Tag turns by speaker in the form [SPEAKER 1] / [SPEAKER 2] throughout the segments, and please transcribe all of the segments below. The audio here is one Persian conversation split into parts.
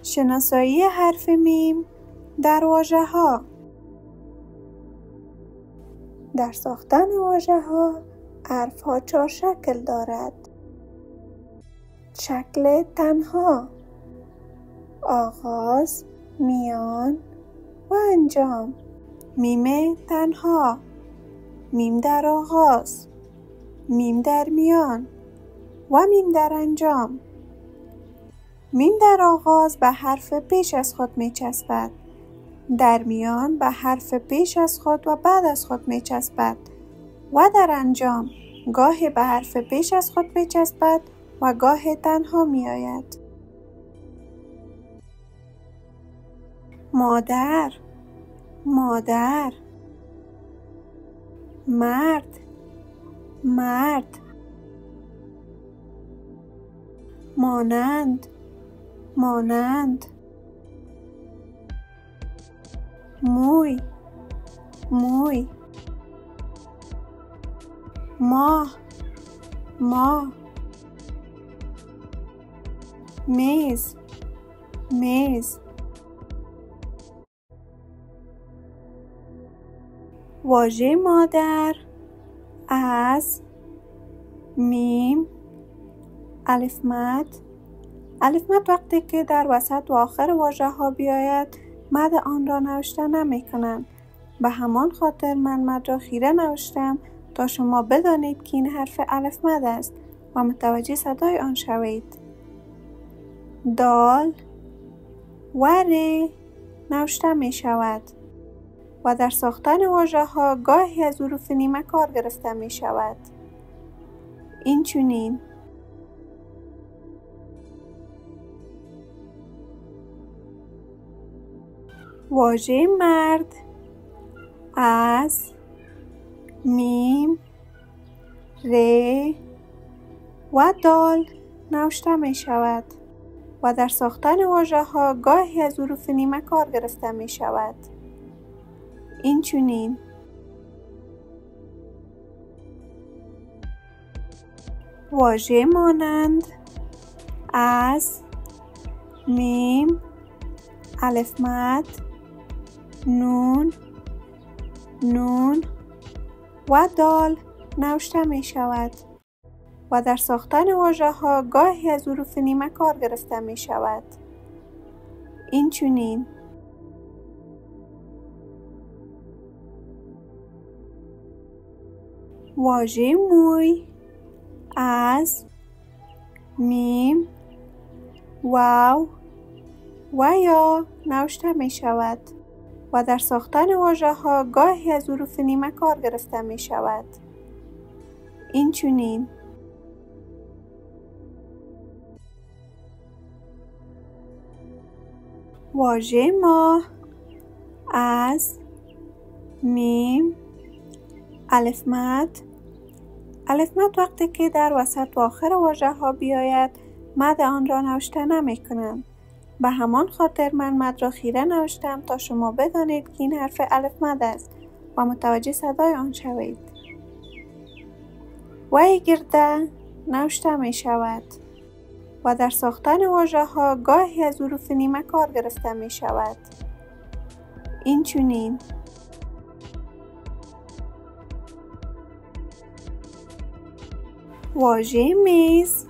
[SPEAKER 1] شناسایی حرف میم در واژه‌ها. در ساختن واژه‌ها حرف‌ها 4 شکل دارد. شکل تنها، آغاز، میان و انجام. میم تنها، میم در آغاز، میم در میان و میم در انجام. میم در آغاز به حرف پیش از خود می چسبد. در میان به حرف پیش از خود و بعد از خود می چسبد و در انجام گاهی به حرف پیش از خود می چسبد و گاهی تنها می آید. مادر، مادر. مرد، مرد. مانند، مانند. موی، موی. ماه، ماه. میز، میز. واژه مادر از میم، الف مد. الف مد وقتی که در وسط و آخر واژه ها بیاید مد آن را نوشته نمی کنند. به همان خاطر من مد را خیره نوشتم تا شما بدانید که این حرف الف مد است و متوجه صدای آن شوید. دال و ر نوشته می شود و در ساختن واژه ها گاهی از حروف نیمه کار گرفته می شود. این چنین. واژه مرد از میم، ر و دال نوشته می شود و در ساختن واژه ها گاهی از حروف نیمه کار گرفته می شود. این چنین. واژه مانند از میم، الف مد، نون، نون و دال نوشته می شود و در ساختن واژه ها گاهی از حروف نیمه کار گرفته می شود. این چنین. واژه موی از میم، واو و یا نوشته می شود و در ساختن واژه ها گاهی از حروف نیمه کار گرفته می شود. این چنین. واژه ماه از میم، الف مد. الف مد وقتی که در وسط و آخر واژه ها بیاید مد آن را نوشته نمی کنم. به همان خاطر من مد را خیره نوشتم تا شما بدانید که این حرف الف مد است و متوجه صدای آن شوید. وی گرده نوشته می شود و در ساختن واژه ها گاهی از حروف نیمه کار گرفته می شود. این چنین. واژه میز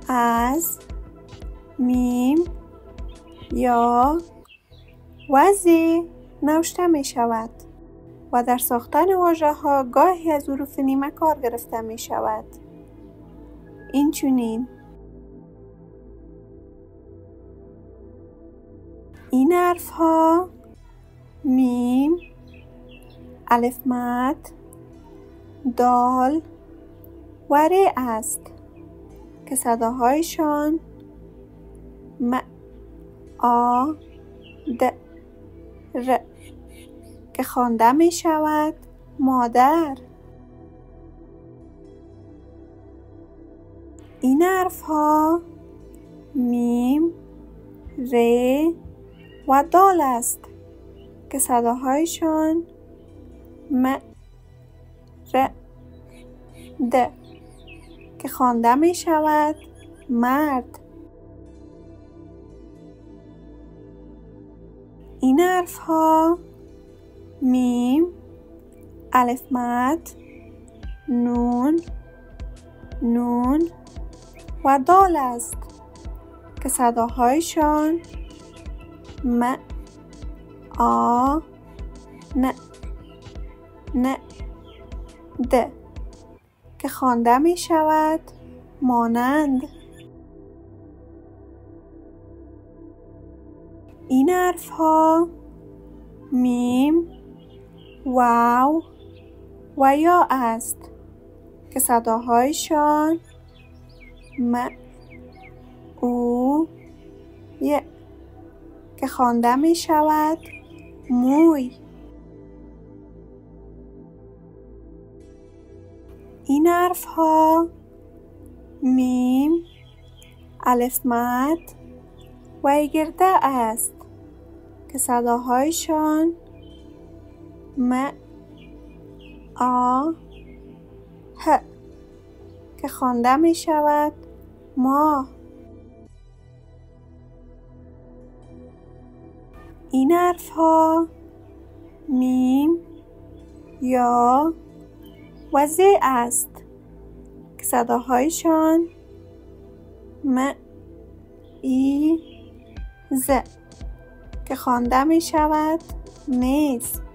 [SPEAKER 1] از میم، یا و زی نوشته می شود و در ساختن واژه ها گاهی از حروف نیمه کار گرفته می شود. این چنین. این حرف ها میم، الف مد، دال و ر است که صداهایشان م، آ، د، ر که خوانده می شود مادر. این حرف ها میم، ر و دال است که صداهایشان م، ر، د که خوانده می شود مرد. این حرف ها میم، الف مد، نون، نون و دال است که صداهایشان م، آ، ن، ن، د که خوانده می شود مانند. این حرف ها میم، واو و یا است که صداهایشان م، او، ی که خوانده می شود موی. این حرف ها میم، الف مد و گرده است که صداهایشان م، آ، ه که خوانده می شود ماه. این حرف ها میم، یا و ز است که صداهایشان م، ای، ز که خوانده می شود میز.